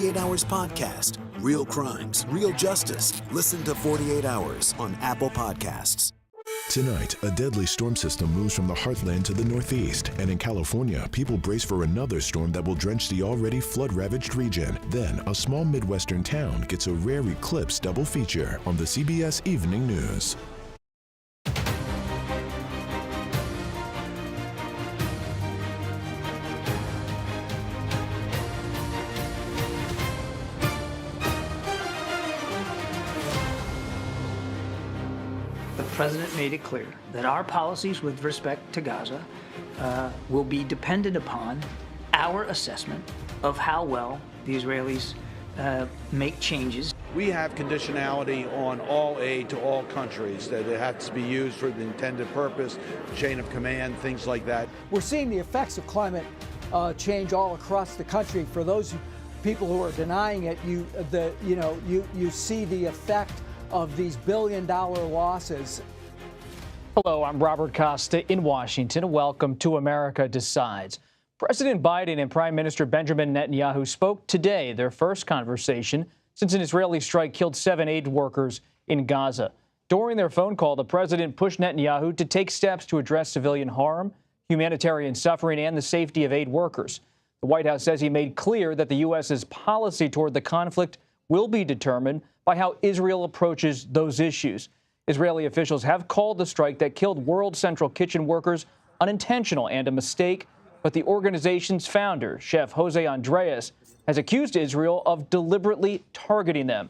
48 Hours podcast. Real crimes, real justice. Listen to 48 Hours on Apple Podcasts. Tonight, a deadly storm system moves from the heartland to the northeast. And in California, people brace for another storm that will drench the already flood-ravaged region. Then, a small Midwestern town gets a rare eclipse double feature on the CBS Evening News. The president made it clear that our policies with respect to Gaza will be dependent upon our assessment of how well the Israelis make changes. We have conditionality on all aid to all countries, that it has to be used for the intended purpose, chain of command, things like that. We're seeing the effects of climate change all across the country. For those people who are denying it, you see the effect of these billion-dollar losses. Hello, I'm Robert Costa in Washington. Welcome to America Decides. President Biden and Prime Minister Benjamin Netanyahu spoke today, their first conversation since an Israeli strike killed 7 aid workers in Gaza. During their phone call, the president pushed Netanyahu to take steps to address civilian harm, humanitarian suffering, and the safety of aid workers. The White House says he made clear that the U.S.'s policy toward the conflict will be determined by how Israel approaches those issues. Israeli officials have called the strike that killed World Central Kitchen workers unintentional and a mistake, but the organization's founder, Chef Jose Andres, has accused Israel of deliberately targeting them.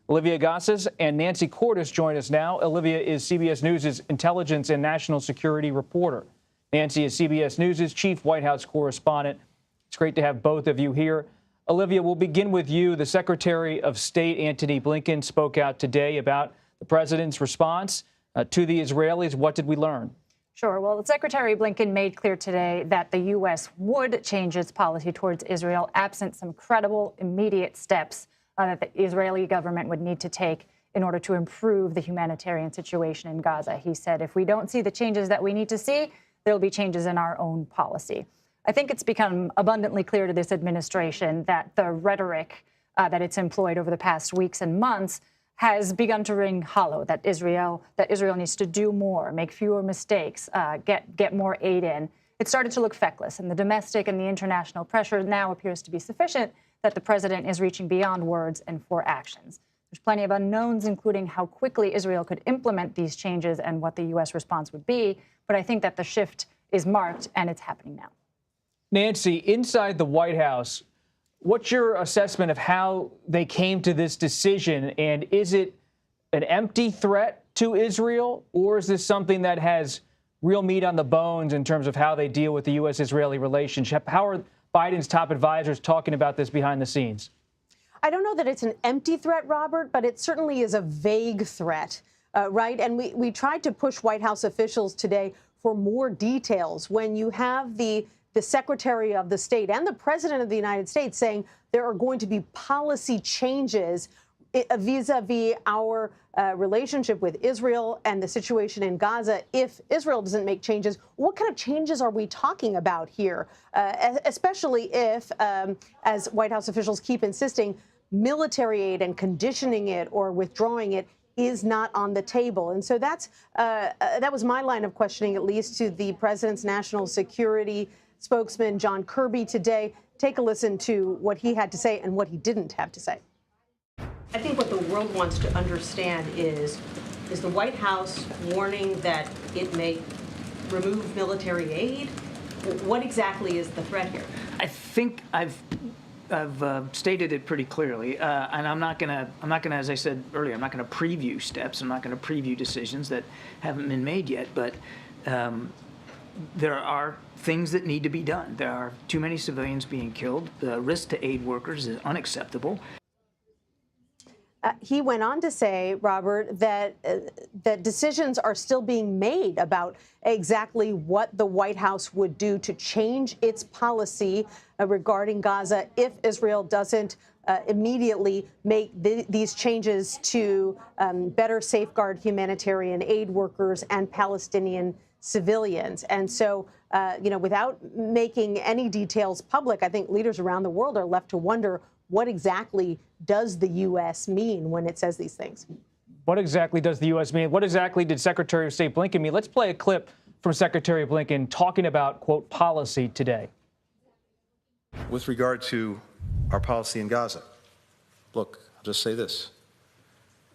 Olivia Gassas and Nancy Cordes join us now. Olivia is CBS News' intelligence and national security reporter. Nancy is CBS News' chief White House correspondent. It's great to have both of you here. Olivia, we'll begin with you. The Secretary of State, Antony Blinken, spoke out today about the president's response to the Israelis. What did we learn? Sure. Well, Secretary Blinken made clear today that the U.S. would change its policy towards Israel absent some credible, immediate steps that the Israeli government would need to take in order to improve the humanitarian situation in Gaza. He said, if we don't see the changes that we need to see, there will be changes in our own policy. I think it's become abundantly clear to this administration that the rhetoric that it's employed over the past weeks and months has begun to ring hollow, that Israel needs to do more, make fewer mistakes, get more aid in. It started to look feckless, and the domestic and the international pressure now appears to be sufficient that the president is reaching beyond words and for actions. There's plenty of unknowns, including how quickly Israel could implement these changes and what the U.S. response would be, but I think that the shift is marked, and it's happening now. Nancy, inside the White House, what's your assessment of how they came to this decision? And is it an empty threat to Israel, or is this something that has real meat on the bones in terms of how they deal with the U.S.-Israeli relationship? How are Biden's top advisors talking about this behind the scenes? I don't know that it's an empty threat, Robert, but it certainly is a vague threat, right? And we tried to push White House officials today for more details. When you have the Secretary of the State and the President of the United States saying there are going to be policy changes vis-a-vis our relationship with Israel and the situation in Gaza, if Israel doesn't make changes, what kind of changes are we talking about here? Especially if, as White House officials keep insisting, military aid and conditioning it or withdrawing it is not on the table. And so that was my line of questioning, at least, to the president's national security spokesman, John Kirby, today. Take a listen to what he had to say and what he didn't have to say. I think what the world wants to understand is the White House warning that it may remove military aid? What exactly is the threat here? I think I've stated it pretty clearly, and I'm not gonna, as I said earlier, I'm not gonna preview steps. I'm not gonna preview decisions that haven't been made yet. But there are things that need to be done. There are too many civilians being killed. The risk to aid workers is unacceptable. He went on to say, Robert, that decisions are still being made about exactly what the White House would do to change its policy regarding Gaza if Israel doesn't immediately make these changes to better safeguard humanitarian aid workers and Palestinian civilians. And so, without making any details public, I think leaders around the world are left to wonder what exactly does the U.S. mean when it says these things? What exactly does the U.S. mean? What exactly did Secretary of State Blinken mean? Let's play a clip from Secretary Blinken talking about, quote, policy today. With regard to our policy in Gaza, look, I'll just say this.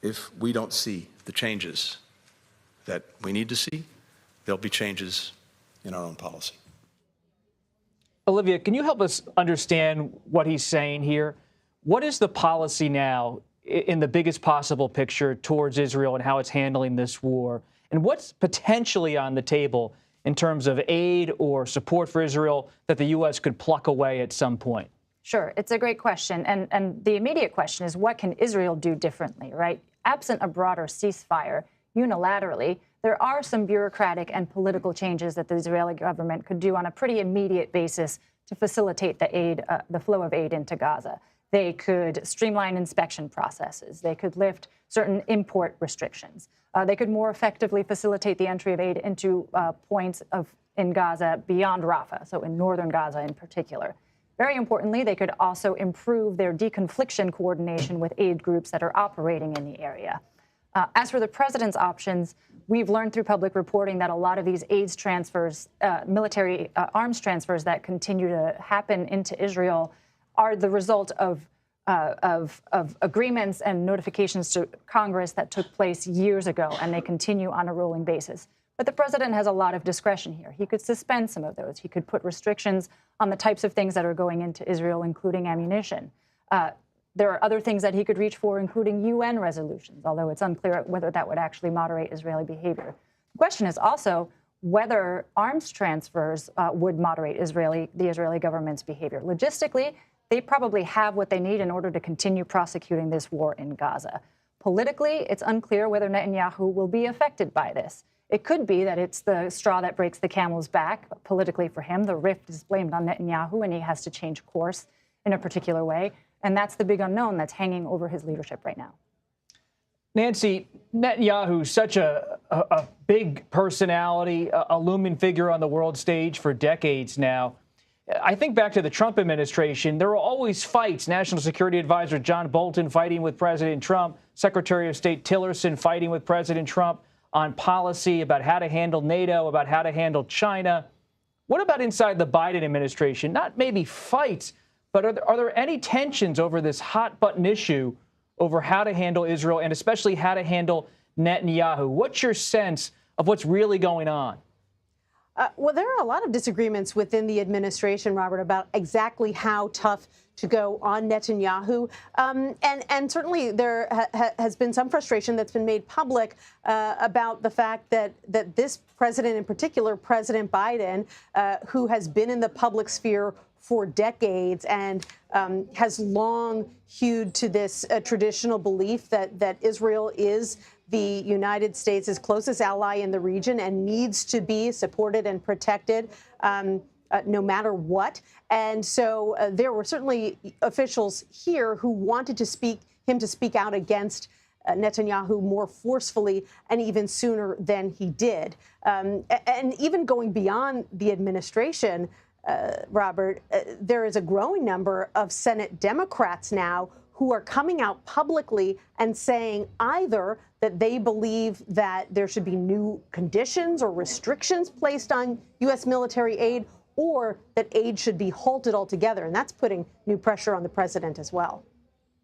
If we don't see the changes that we need to see, there'll be changes in our own policy. Olivia, can you help us understand what he's saying here? What is the policy now in the biggest possible picture towards Israel and how it's handling this war? And what's potentially on the table in terms of aid or support for Israel that the U.S. could pluck away at some point? Sure. It's a great question. And the immediate question is, what can Israel do differently, right? Absent a broader ceasefire, unilaterally, there are some bureaucratic and political changes that the Israeli government could do on a pretty immediate basis to facilitate the flow of aid into Gaza. They could streamline inspection processes. They could lift certain import restrictions. They could more effectively facilitate the entry of aid into points in Gaza beyond Rafah, so in northern Gaza in particular. Very importantly, they could also improve their deconfliction coordination with aid groups that are operating in the area. As for the president's options, we've learned through public reporting that a lot of these aid transfers, military arms transfers that continue to happen into Israel are the result of agreements and notifications to Congress that took place years ago, and they continue on a rolling basis. But the president has a lot of discretion here. He could suspend some of those. He could put restrictions on the types of things that are going into Israel, including ammunition. There are other things that he could reach for, including UN resolutions, although it's unclear whether that would actually moderate Israeli behavior. The question is also whether arms transfers would moderate the Israeli government's behavior. Logistically, they probably have what they need in order to continue prosecuting this war in Gaza. Politically, it's unclear whether Netanyahu will be affected by this. It could be that it's the straw that breaks the camel's back politically for him. The rift is blamed on Netanyahu, and he has to change course in a particular way. And that's the big unknown that's hanging over his leadership right now. Nancy, Netanyahu, such a big personality, a looming figure on the world stage for decades now. I think back to the Trump administration, there were always fights. National Security Advisor John Bolton fighting with President Trump, Secretary of State Tillerson fighting with President Trump on policy about how to handle NATO, about how to handle China. What about inside the Biden administration? Not maybe fights, but are there any tensions over this hot button issue over how to handle Israel and especially how to handle Netanyahu? What's your sense of what's really going on? Well, there are a lot of disagreements within the administration, Robert, about exactly how tough to go on Netanyahu. And certainly there has been some frustration that's been made public about the fact that this president, in particular, President Biden, who has been in the public sphere for decades and has long hewed to this traditional belief that Israel is the United States' closest ally in the region and needs to be supported and protected no matter what. And so there were certainly officials here who wanted him to speak out against Netanyahu more forcefully and even sooner than he did. And even going beyond the administration, Robert, there is a growing number of Senate Democrats now who are coming out publicly and saying either that they believe that there should be new conditions or restrictions placed on U.S. military aid, or that aid should be halted altogether. And that's putting new pressure on the president as well.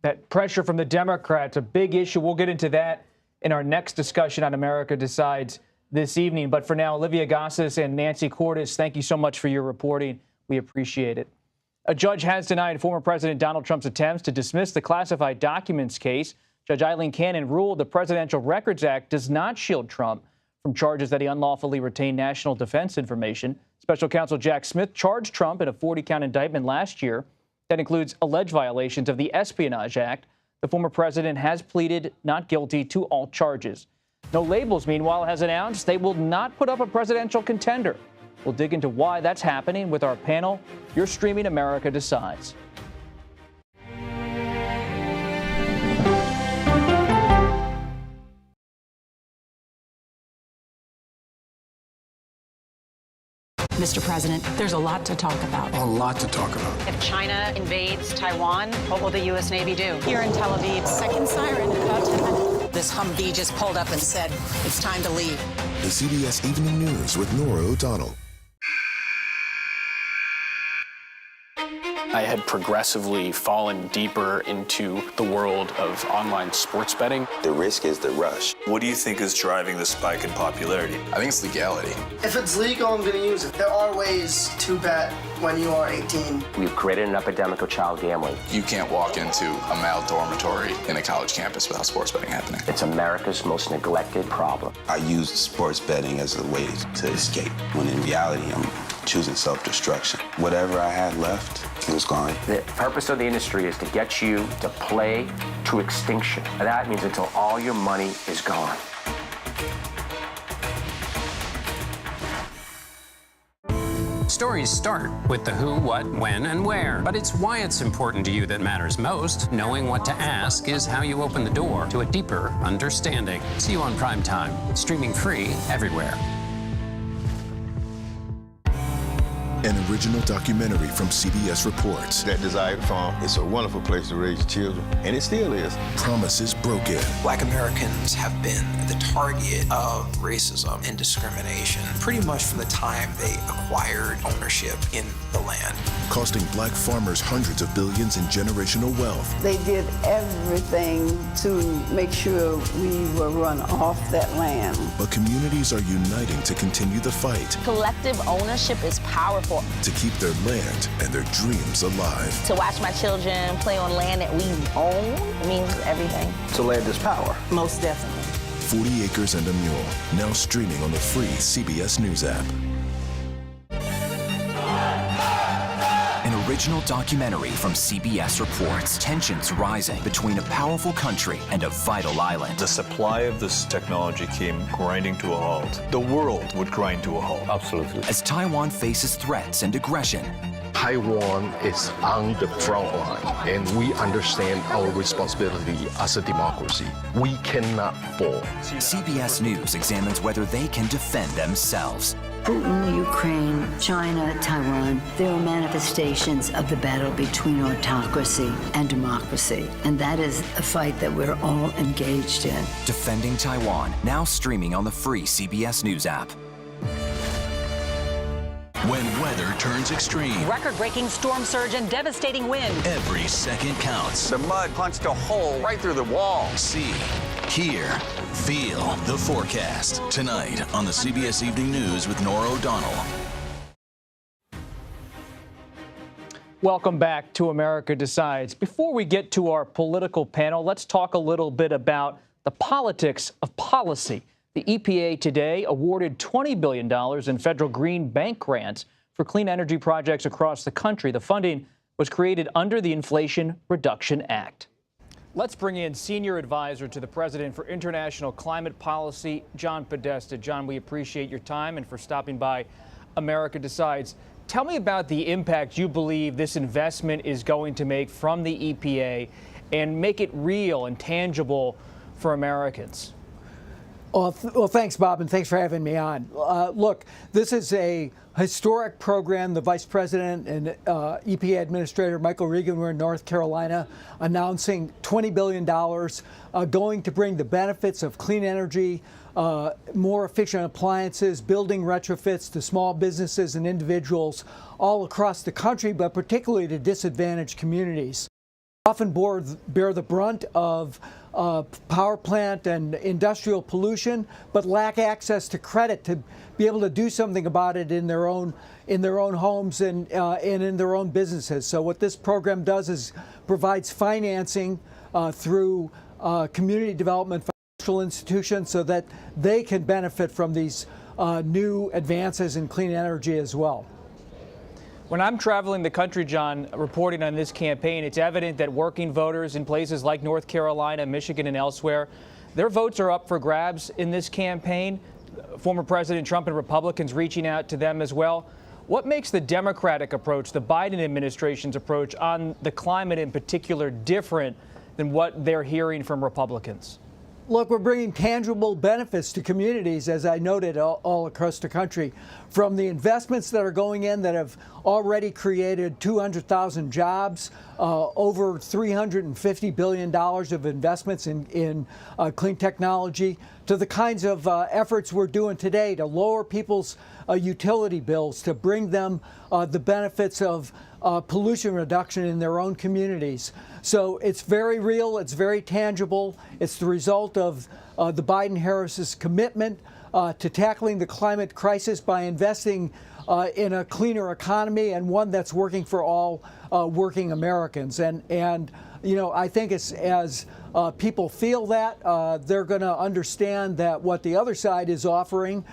That pressure from the Democrats, a big issue. We'll get into that in our next discussion on America Decides this evening. But for now, Olivia Gossas and Nancy Cordes, thank you so much for your reporting. We appreciate it. A judge has denied former President Donald Trump's attempts to dismiss the classified documents case. Judge Eileen Cannon ruled the Presidential Records Act does not shield Trump from charges that he unlawfully retained national defense information. Special counsel Jack Smith charged Trump in a 40-count indictment last year that includes alleged violations of the Espionage Act. The former president has pleaded not guilty to all charges. No Labels, meanwhile, has announced they will not put up a presidential contender. We'll dig into why that's happening with our panel. You're streaming America Decides. Mr. President, there's a lot to talk about. A lot to talk about. If China invades Taiwan, what will the U.S. Navy do? Here in Tel Aviv, second siren in about 10 minutes. This Humvee just pulled up and said, it's time to leave. The CBS Evening News with Nora O'Donnell. I had progressively fallen deeper into the world of online sports betting. The risk is the rush. What do you think is driving the spike in popularity? I think it's legality. If it's legal, I'm going to use it. There are ways to bet when you are 18. We've created an epidemic of child gambling. You can't walk into a male dormitory in a college campus without sports betting happening. It's America's most neglected problem. I used sports betting as a way to escape, when in reality, I'm choosing self-destruction. Whatever I had left, it was gone. The purpose of the industry is to get you to play to extinction. And that means until all your money is gone. Stories start with the who, what, when, and where. But it's why it's important to you that matters most. Knowing what to ask is how you open the door to a deeper understanding. See you on Prime Time, streaming free everywhere. An original documentary from CBS Reports. That desired farm, it's a wonderful place to raise children, and it still is. Promises broken. Black Americans have been the target of racism and discrimination pretty much from the time they acquired ownership in the land. Costing black farmers hundreds of billions in generational wealth. They did everything to make sure we were run off that land. But communities are uniting to continue the fight. Collective ownership is powerful. To keep their land and their dreams alive. To watch my children play on land that we own means everything. So land is power. Most definitely. 40 Acres and a Mule, now streaming on the free CBS News app. An original documentary from CBS Reports. Tensions rising between a powerful country and a vital island. The supply of this technology came grinding to a halt. The world would grind to a halt. Absolutely. As Taiwan faces threats and aggression. Taiwan is on the front line, and we understand our responsibility as a democracy. We cannot fall. CBS News examines whether they can defend themselves. Putin, Ukraine, China, Taiwan, there are manifestations of the battle between autocracy and democracy. And that is a fight that we're all engaged in. Defending Taiwan, now streaming on the free CBS News app. When weather turns extreme. Record-breaking storm surge and devastating wind. Every second counts. The mud punched a hole right through the wall. See, hear, feel the forecast. Tonight on the CBS Evening News with Nora O'Donnell. Welcome back to America Decides. Before we get to our political panel, let's talk a little bit about the politics of policy. The EPA today awarded $20 billion in federal green bank grants for clean energy projects across the country. The funding was created under the Inflation Reduction Act. Let's bring in Senior Advisor to the President for International Climate Policy, John Podesta. John, we appreciate your time and for stopping by America Decides. Tell me about the impact you believe this investment is going to make from the EPA and make it real and tangible for Americans. Well, thanks, Bob, and thanks for having me on. Look, this is a historic program. The Vice President and EPA Administrator Michael Regan were in North Carolina announcing $20 billion going to bring the benefits of clean energy, more efficient appliances, building retrofits to small businesses and individuals all across the country, but particularly to disadvantaged communities. Often bear the brunt of power plant and industrial pollution, but lack access to credit to be able to do something about it in their own homes and in their own businesses. So what this program does is provides financing through community development financial institutions so that they can benefit from these new advances in clean energy as well. When I'm traveling the country, John, reporting on this campaign, it's evident that working voters in places like North Carolina, Michigan, and elsewhere, their votes are up for grabs in this campaign. Former President Trump and Republicans reaching out to them as well. What makes the Democratic approach, the Biden administration's approach on the climate in particular, different than what they're hearing from Republicans? Look, we're bringing tangible benefits to communities, as I noted, all across the country, from the investments that are going in that have already created 200,000 jobs, over $350 billion of investments in clean technology, to the kinds of efforts we're doing today to lower people's utility bills, to bring them the benefits of pollution reduction in their own communities. So it's very real, it's very tangible. It's the result of the Biden-Harris's commitment to tackling the climate crisis by investing in a cleaner economy and one that's working for all working Americans. And you know, I think as people feel that, they're going to understand that what the other side is offering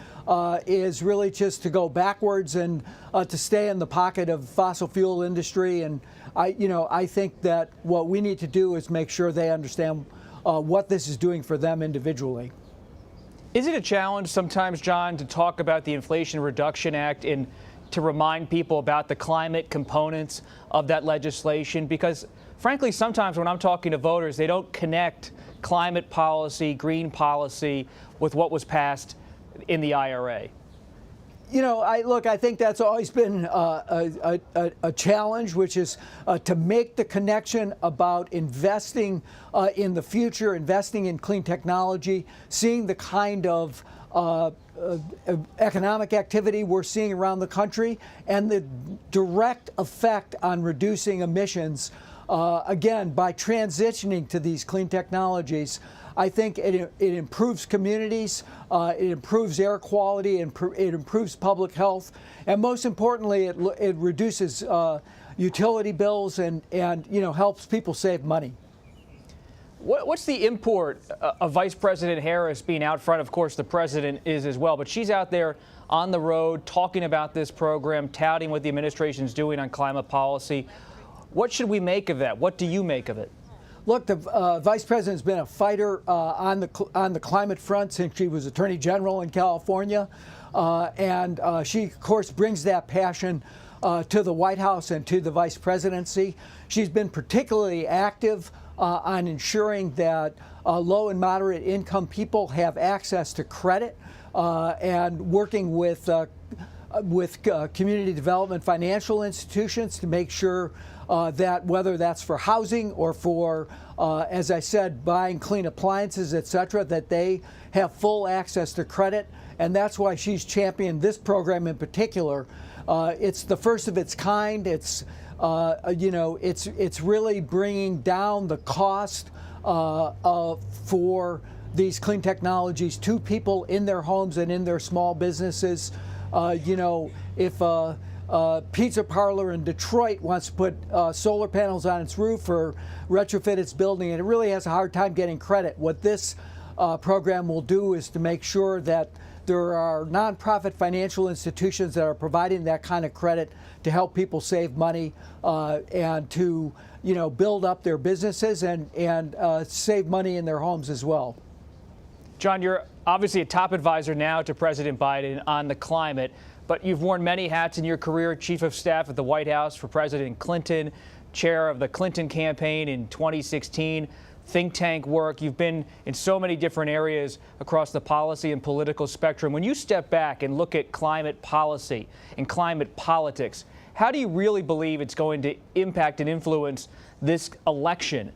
is really just to go backwards and to stay in the pocket of fossil fuel industry. And I think that what we need to do is make sure they understand what this is doing for them individually. Is it a challenge sometimes, John, to talk about the Inflation Reduction Act and to remind people about the climate components of that legislation? Because frankly, sometimes when I'm talking to voters, they don't connect climate policy, green policy with what was passed in the IRA. You know, I think that's always been a challenge, which is to make the connection about investing in the future, investing in clean technology, seeing the kind of economic activity we're seeing around the country, and the direct effect on reducing emissions. Again, by transitioning to these clean technologies, I think it improves communities, it improves air quality, it improves public health, and most importantly, it reduces utility bills and helps people save money. What's the import of Vice President Harris being out front? Of course, the president is as well, but she's out there on the road talking about this program, touting what the administration's doing on climate policy. What should we make of that? What do you make of it? Look, the Vice President's been a fighter on the climate front since she was Attorney General in California, and she, of course, brings that passion to the White House and to the Vice Presidency. She's been particularly active on ensuring that low and moderate income people have access to credit, and working with community development financial institutions to make sure that whether that's for housing or for, as I said, buying clean appliances, et cetera, that they have full access to credit. And that's why she's championed this program in particular. It's the first of its kind. It's really bringing down the cost for these clean technologies to people in their homes and in their small businesses. If a pizza parlor in Detroit wants to put solar panels on its roof or retrofit its building, and it really has a hard time getting credit, what this program will do is to make sure that there are nonprofit financial institutions that are providing that kind of credit to help people save money and to build up their businesses and save money in their homes as well. John, you're obviously a top advisor now to President Biden on the climate, but you've worn many hats in your career: Chief of Staff at the White House for President Clinton, Chair of the Clinton campaign in 2016, think tank work. You've been in so many different areas across the policy and political spectrum. When you step back and look at climate policy and climate politics, how do you really believe it's going to impact and influence this election?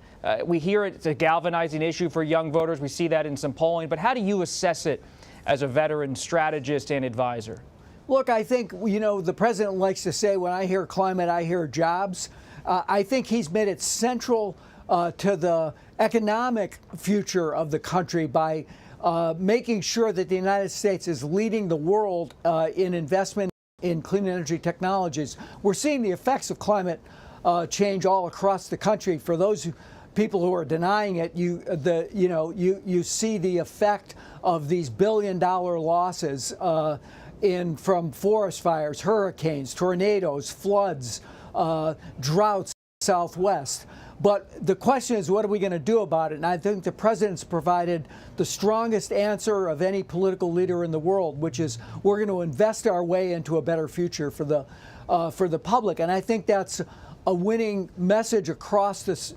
We hear it's a galvanizing issue for young voters. We see that in some polling. But how do you assess it as a veteran strategist and advisor? Look, I think, the president likes to say, when I hear climate, I hear jobs. I think he's made it central to the economic future of the country by making sure that the United States is leading the world in investment in clean energy technologies. We're seeing the effects of climate change all across the country. For those people who are denying it, you see the effect of these billion-dollar losses from forest fires, hurricanes, tornadoes, floods, droughts Southwest. But the question is, what are we going to do about it? And I think the president's provided the strongest answer of any political leader in the world, which is we're going to invest our way into a better future for the public. And I think that's a winning message across this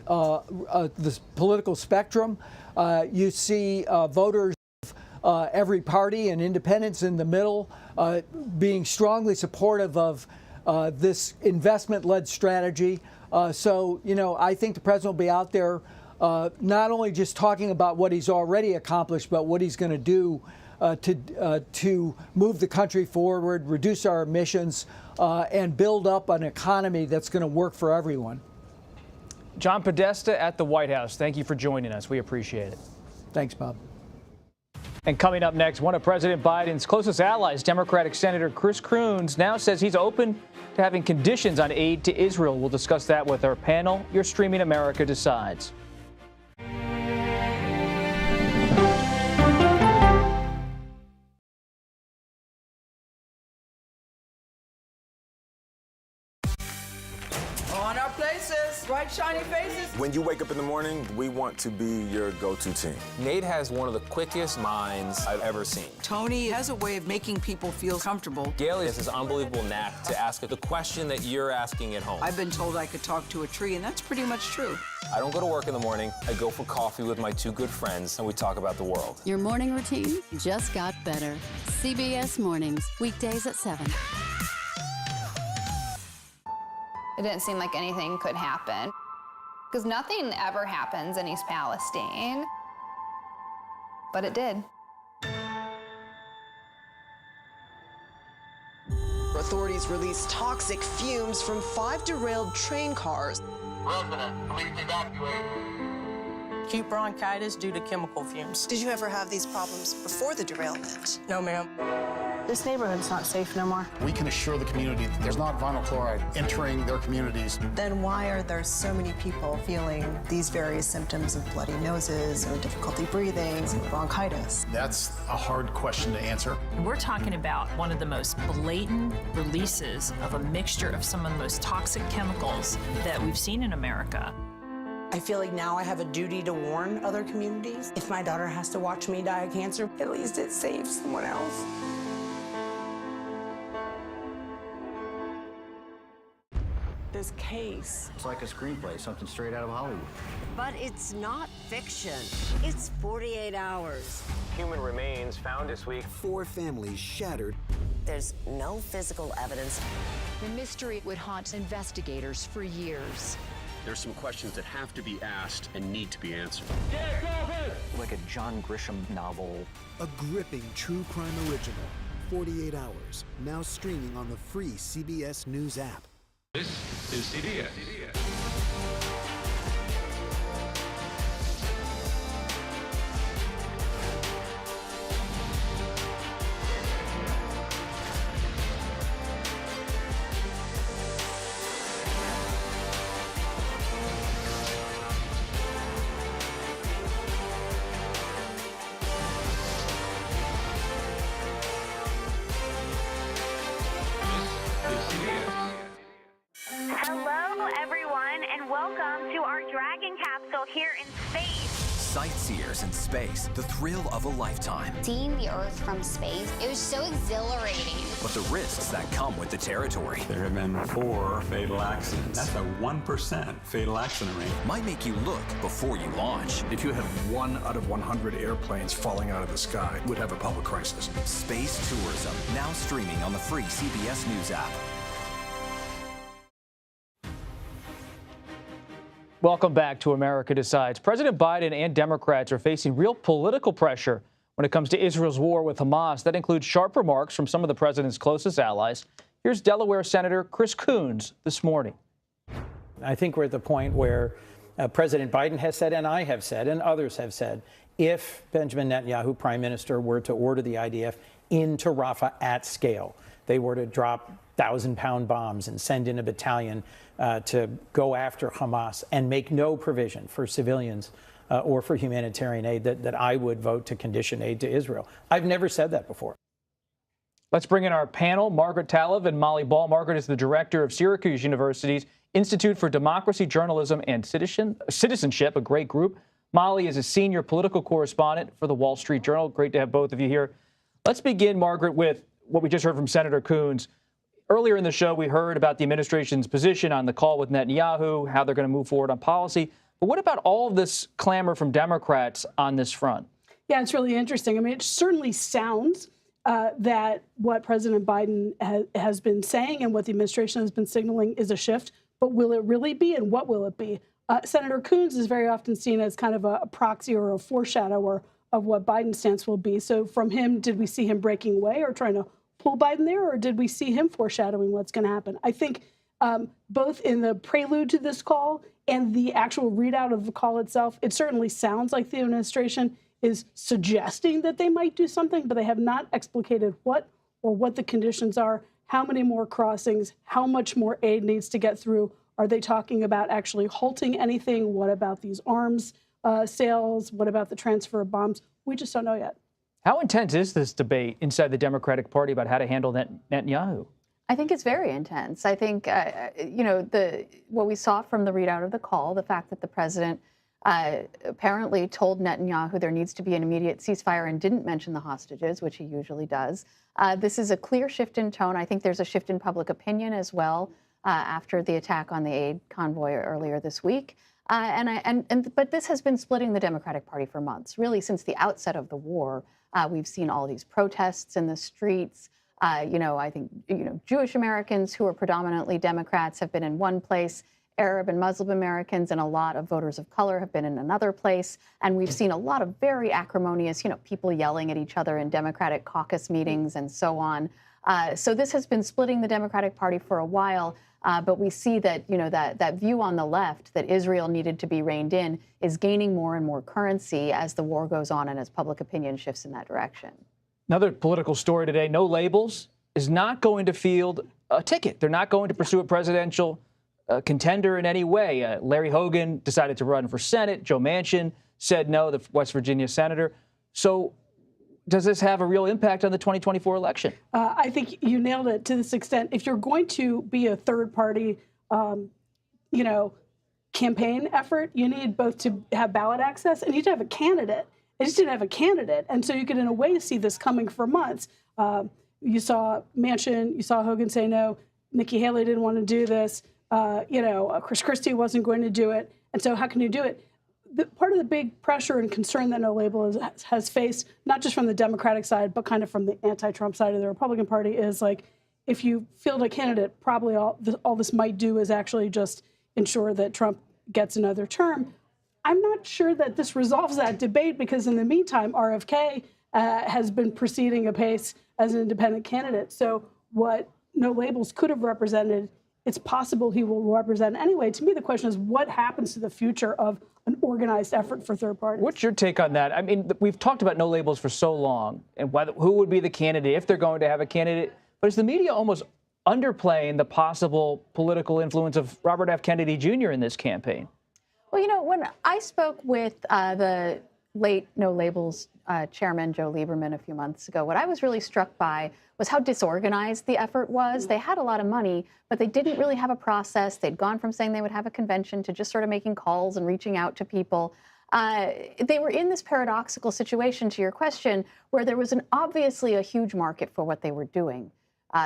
political spectrum. You see voters of every party and independents in the middle being strongly supportive of this investment-led strategy. So, you know, I think the president will be out there not only just talking about what he's already accomplished, but what he's going to do to move the country forward, reduce our emissions, and build up an economy that's going to work for everyone. John Podesta at the White House, thank you for joining us. We appreciate it. Thanks, Bob. And coming up next, one of President Biden's closest allies, Democratic Senator Chris Coons, now says he's open to having conditions on aid to Israel. We'll discuss that with our panel. You're streaming America Decides. On our places, bright, shiny faces. When you wake up in the morning, we want to be your go-to team. Nate has one of the quickest minds I've ever seen. Tony has a way of making people feel comfortable. Gail has this unbelievable knack to ask the question that you're asking at home. I've been told I could talk to a tree, and that's pretty much true. I don't go to work in the morning. I go for coffee with my two good friends, and we talk about the world. Your morning routine just got better. CBS Mornings, weekdays at 7. It didn't seem like anything could happen, because nothing ever happens in East Palestine, but it did. Authorities released toxic fumes from 5 derailed train cars. Resident, please evacuate. Acute bronchitis due to chemical fumes. Did you ever have these problems before the derailment? No, ma'am. This neighborhood's not safe no more. We can assure the community that there's not vinyl chloride entering their communities. Then why are there so many people feeling these various symptoms of bloody noses or difficulty breathing, bronchitis? That's a hard question to answer. We're talking about one of the most blatant releases of a mixture of some of the most toxic chemicals that we've seen in America. I feel like now I have a duty to warn other communities. If my daughter has to watch me die of cancer, at least it saves someone else. This case. It's like a screenplay, something straight out of Hollywood. But it's not fiction. It's 48 hours. Human remains found this week. 4 families shattered. There's no physical evidence. The mystery would haunt investigators for years. There's some questions that have to be asked and need to be answered. Like a John Grisham novel. A gripping true crime original. 48 hours. Now streaming on the free CBS News app. This is CBS. Hello, everyone, and welcome to our Dragon capsule here in space. Sightseers in space, the thrill of a lifetime. Seeing the Earth from space, it was so exhilarating. But the risks that come with the territory. There have been 4 fatal accidents. That's a 1% fatal accident rate. Might make you look before you launch. If you had 1 out of 100 airplanes falling out of the sky, we'd have a public crisis. Space tourism, now streaming on the free CBS News app. Welcome back to America Decides. President Biden and Democrats are facing real political pressure when it comes to Israel's war with Hamas. That includes sharp remarks from some of the president's closest allies. Here's Delaware Senator Chris Coons this morning. I think we're at the point where President Biden has said, and I have said, and others have said, if Benjamin Netanyahu, prime minister, were to order the IDF into Rafah at scale, they were to drop 1,000-pound bombs and send in a battalion to go after Hamas and make no provision for civilians or for humanitarian aid, that I would vote to condition aid to Israel. I've never said that before. Let's bring in our panel, Margaret Talev and Molly Ball. Margaret is the director of Syracuse University's Institute for Democracy, Journalism, and Citizenship, a great group. Molly is a senior political correspondent for the Wall Street Journal. Great to have both of you here. Let's begin, Margaret, with what we just heard from Senator Coons. earlier in the show, we heard about the administration's position on the call with Netanyahu, how they're going to move forward on policy. But what about all of this clamor from Democrats on this front? Yeah, it's really interesting. I mean, it certainly sounds that what President Biden has been saying and what the administration has been signaling is a shift. But will it really be, and what will it be? Senator Coons is very often seen as kind of a proxy or a foreshadower of what Biden's stance will be. So from him, did we see him breaking away or trying to pull Biden there, or did we see him foreshadowing what's going to happen? I think both in the prelude to this call and the actual readout of the call itself, it certainly sounds like the administration is suggesting that they might do something, but they have not explicated what or what the conditions are, how many more crossings, how much more aid needs to get through. Are they talking about actually halting anything? What about these arms sales? What about the transfer of bombs? We just don't know yet. How intense is this debate inside the Democratic Party about how to handle Netanyahu? I think it's very intense. I think, what we saw from the readout of the call, the fact that the president apparently told Netanyahu there needs to be an immediate ceasefire and didn't mention the hostages, which he usually does. This is a clear shift in tone. I think there's a shift in public opinion as well after the attack on the aid convoy earlier this week. But this has been splitting the Democratic Party for months, really since the outset of the war. We've seen all these protests in the streets. I think, Jewish Americans who are predominantly Democrats have been in one place. Arab and Muslim Americans and a lot of voters of color have been in another place. And we've seen a lot of very acrimonious, people yelling at each other in Democratic caucus meetings and so on. So this has been splitting the Democratic Party for a while. But we see that, that view on the left that Israel needed to be reined in is gaining more and more currency as the war goes on and as public opinion shifts in that direction. Another political story today, No Labels is not going to field a ticket. They're not going to pursue a presidential contender in any way. Larry Hogan decided to run for Senate. Joe Manchin said no, the West Virginia senator. So does this have a real impact on the 2024 election? I think you nailed it to this extent. If you're going to be a third party, campaign effort, you need both to have ballot access and you need to have a candidate. They just didn't have a candidate. And so you could, in a way, see this coming for months. You saw Manchin, you saw Hogan say no. Nikki Haley didn't want to do this. Chris Christie wasn't going to do it. And so how can you do it? Part of the big pressure and concern that No Label has faced, not just from the Democratic side, but kind of from the anti-Trump side of the Republican Party, is like, if you field a candidate, probably all this might do is actually just ensure that Trump gets another term. I'm not sure that this resolves that debate because in the meantime, RFK has been proceeding apace as an independent candidate. So what No Labels could have represented, it's possible he will represent anyway. To me, the question is what happens to the future of an organized effort for third parties? What's your take on that? I mean, we've talked about No Labels for so long and who would be the candidate if they're going to have a candidate. But is the media almost underplaying the possible political influence of Robert F. Kennedy Jr. in this campaign? Well, when I spoke with the late No Labels chairman, Joe Lieberman, a few months ago, what I was really struck by was how disorganized the effort was. They had a lot of money, but they didn't really have a process. They'd gone from saying they would have a convention to just sort of making calls and reaching out to people. They were in this paradoxical situation, to your question, where there was obviously a huge market for what they were doing.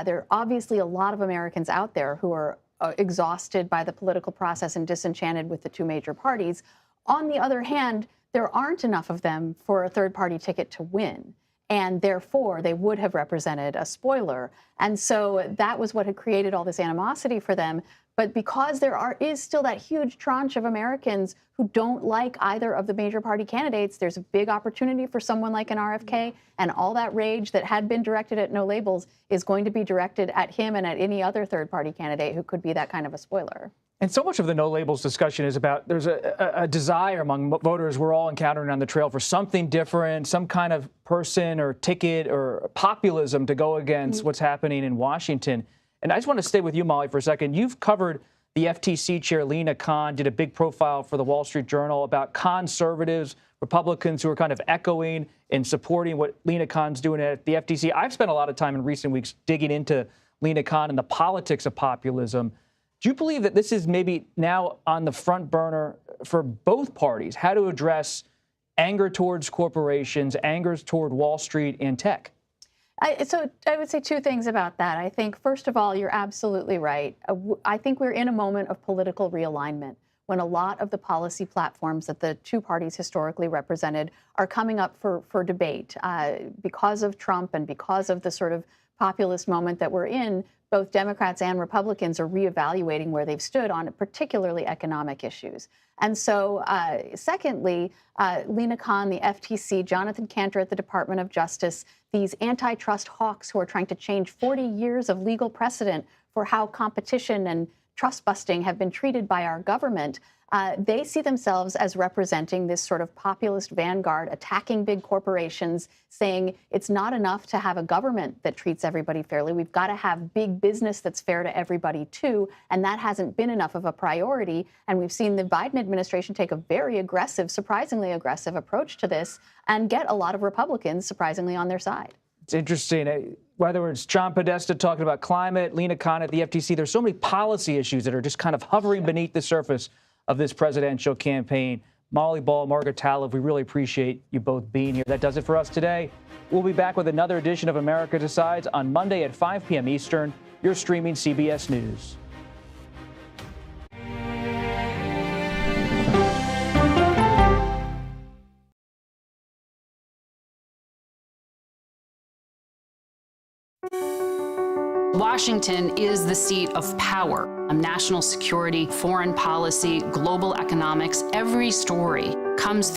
There are obviously a lot of Americans out there who are exhausted by the political process and disenchanted with the two major parties. On the other hand, there aren't enough of them for a third-party ticket to win, and therefore they would have represented a spoiler. And so that was what had created all this animosity for them. But because there is still that huge tranche of Americans who don't like either of the major party candidates, there's a big opportunity for someone like an RFK, and all that rage that had been directed at No Labels is going to be directed at him and at any other third party candidate who could be that kind of a spoiler. And so much of the No Labels discussion is about there's a desire among voters we're all encountering on the trail for something different, some kind of person or ticket or populism to go against what's happening in Washington. And I just want to stay with you, Molly, for a second. You've covered the FTC chair, Lina Khan, did a big profile for the Wall Street Journal about conservatives, Republicans who are kind of echoing and supporting what Lina Khan's doing at the FTC. I've spent a lot of time in recent weeks digging into Lina Khan and the politics of populism. Do you believe that this is maybe now on the front burner for both parties, how to address anger towards corporations, anger toward Wall Street and tech? So I would say two things about that. I think, first of all, you're absolutely right. I think we're in a moment of political realignment when a lot of the policy platforms that the two parties historically represented are coming up for debate. Because of Trump and because of the sort of populist moment that we're in, both Democrats and Republicans are reevaluating where they've stood on particularly economic issues. And so, secondly, Lena Khan, the FTC, Jonathan Cantor at the Department of Justice, these antitrust hawks who are trying to change 40 years of legal precedent for how competition and trust busting have been treated by our government, they see themselves as representing this sort of populist vanguard, attacking big corporations, saying it's not enough to have a government that treats everybody fairly. We've got to have big business that's fair to everybody, too. And that hasn't been enough of a priority. And we've seen the Biden administration take a very aggressive, surprisingly aggressive approach to this and get a lot of Republicans surprisingly on their side. It's interesting. Whether it's John Podesta talking about climate, Lena Khan at the FTC, there's so many policy issues that are just kind of hovering beneath the surface of this presidential campaign. Molly Ball, Margaret Talev, we really appreciate you both being here. That does it for us today. We'll be back with another edition of America Decides on Monday at 5 p.m. Eastern. You're streaming CBS News. Washington is the seat of power. National security, foreign policy, global economics, every story comes